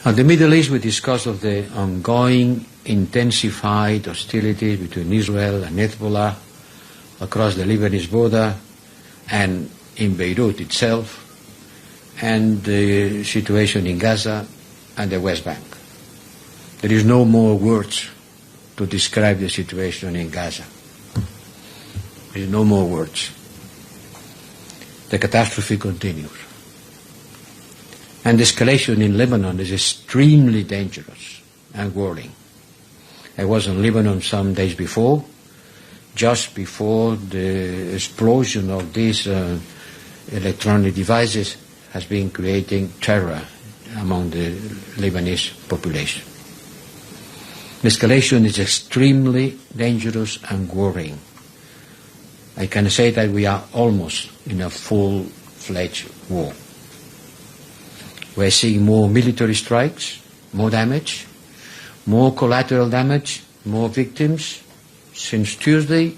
At the Middle East, we discussed of the ongoing intensified hostilities between Israel and Hezbollah across the Lebanese border and in Beirut itself, and the situation in Gaza and the West Bank. There is no more words to describe the situation in Gaza. There is no more words. The catastrophe continues. And the escalation in Lebanon is extremely dangerous and worrying. I was in Lebanon some days before, just before the explosion of these electronic devices has been creating terror among the Lebanese population. The escalation is extremely dangerous and worrying. I can say that we are almost in a full-fledged war. We're seeing more military strikes, more damage, more collateral damage, more victims. Since Tuesday,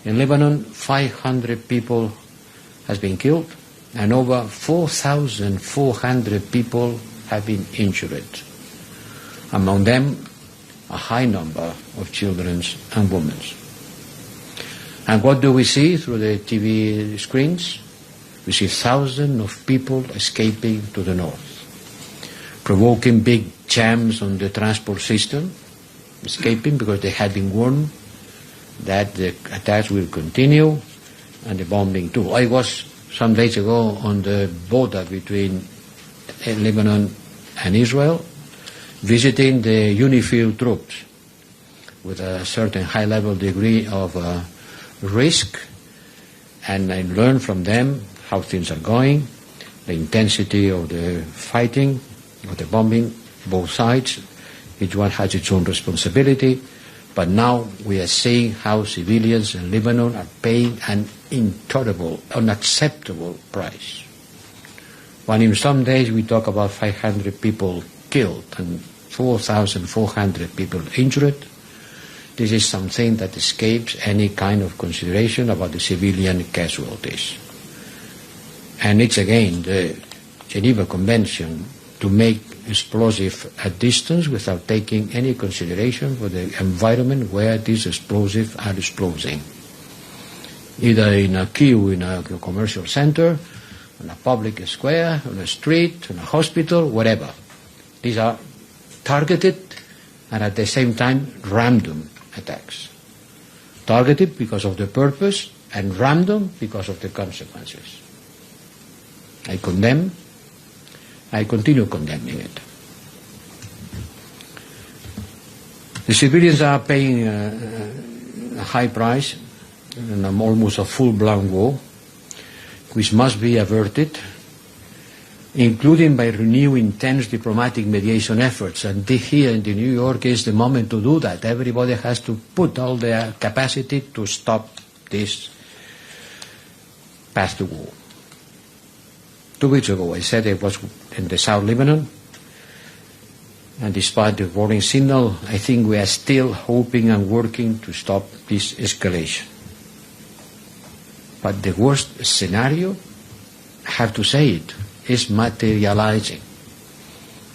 in Lebanon, 500 people has been killed, and over 4,400 people have been injured. Among them, a high number of children and women. And what do we see through the TV screens? We see thousands of people escaping to the north, provoking big jams on the transport system, escaping because they had been warned that the attacks will continue and the bombing too. I was some days ago on the border between Lebanon and Israel, visiting the UNIFIL troops with a certain high-level degree of risk, and I learned from them how things are going, the intensity of the fighting, of the bombing, both sides. Each one has its own responsibility, but now we are seeing how civilians in Lebanon are paying an intolerable, unacceptable price. When in some days we talk about 500 people killed and 4,400 people injured, this is something that escapes any kind of consideration about the civilian casualties. And it's again the Geneva Convention to make explosive at distance without taking any consideration for the environment where these explosives are exploding. Either in a queue in a commercial center, on a public square, on a street, on a hospital, whatever. These are targeted and at the same time random attacks. Targeted because of the purpose and random because of the consequences. I condemn, I continue condemning it. The civilians are paying a high price in almost a full-blown war, which must be averted, including by renewing intense diplomatic mediation efforts. And here in New York is the moment to do that. Everybody has to put all their capacity to stop this path to war. 2 weeks ago I said I was in the South Lebanon, and despite the warning signal, I think we are still hoping and working to stop this escalation. But the worst scenario, I have to say it, is materializing.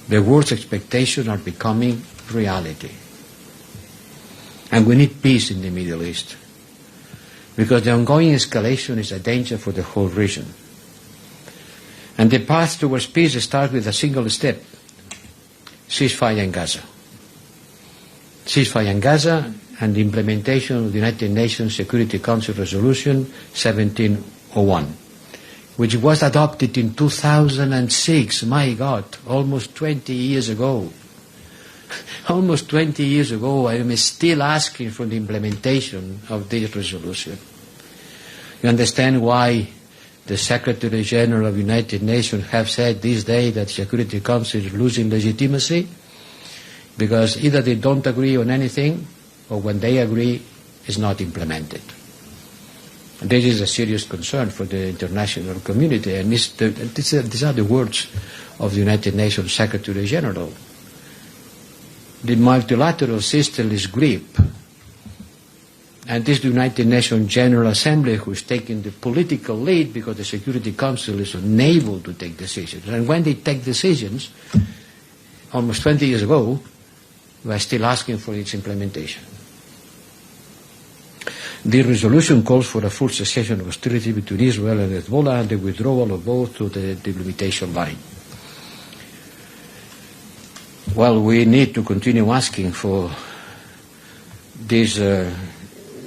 The worst expectations are becoming reality. And we need peace in the Middle East, because the ongoing escalation is a danger for the whole region. And the path towards peace starts with a single step: ceasefire in Gaza. Ceasefire in Gaza and the implementation of the United Nations Security Council Resolution 1701, which was adopted in 2006. My God, almost 20 years ago. Almost 20 years ago, I am still asking for the implementation of this resolution. You understand why the Secretary General of the United Nations have said this day that the Security Council is losing legitimacy? Because either they don't agree on anything, or when they agree, it's not implemented. And this is a serious concern for the international community, and these are the words of the United Nations Secretary General. The multilateral system is grip, and this United Nations General Assembly who is taking the political lead because the Security Council is unable to take decisions. And when they take decisions, almost 20 years ago, we are still asking for its implementation. The resolution calls for a full cessation of hostility between Israel and Hezbollah and the withdrawal of both to the delimitation line. Well, we need to continue asking for this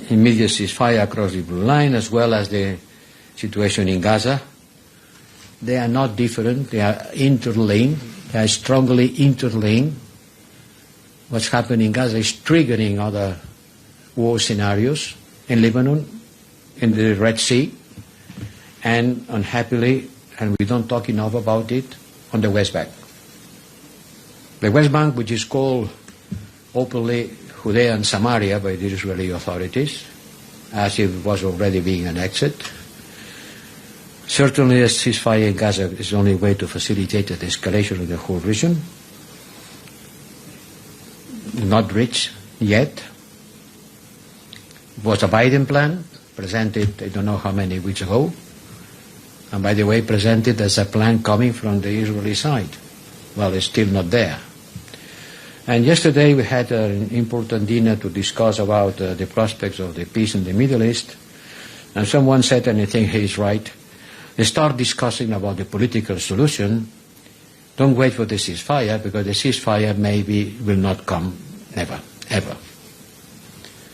immediate ceasefire across the blue line, as well as the situation in Gaza. They are not different. They are interlinked. They are strongly interlinked. What's happening in Gaza is triggering other war scenarios in Lebanon, in the Red Sea, and unhappily, and we don't talk enough about it, on the West Bank. The West Bank, which is called openly Judea and Samaria by the Israeli authorities, as if it was already being annexed. Certainly a ceasefire in Gaza is the only way to facilitate the escalation of the whole region. Not reached yet. It was a Biden plan, presented I don't know how many weeks ago, and by the way, presented as a plan coming from the Israeli side. Well, it's still not there. And yesterday we had an important dinner to discuss about the prospects of the peace in the Middle East, and someone said, and I think he is right, they start discussing about the political solution. Don't wait for the ceasefire, because the ceasefire maybe will not come, never, ever.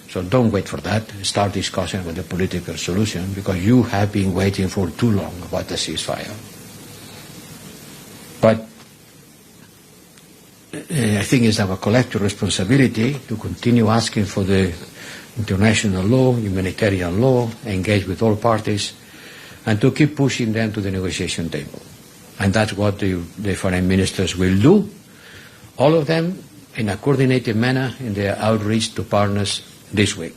So don't wait for that. Start discussing about the political solution, because you have been waiting for too long about the ceasefire. But I think it's our collective responsibility to continue asking for the international law, humanitarian law, engage with all parties, and to keep pushing them to the negotiation table. And that's what the foreign ministers will do, all of them in a coordinated manner in their outreach to partners this week.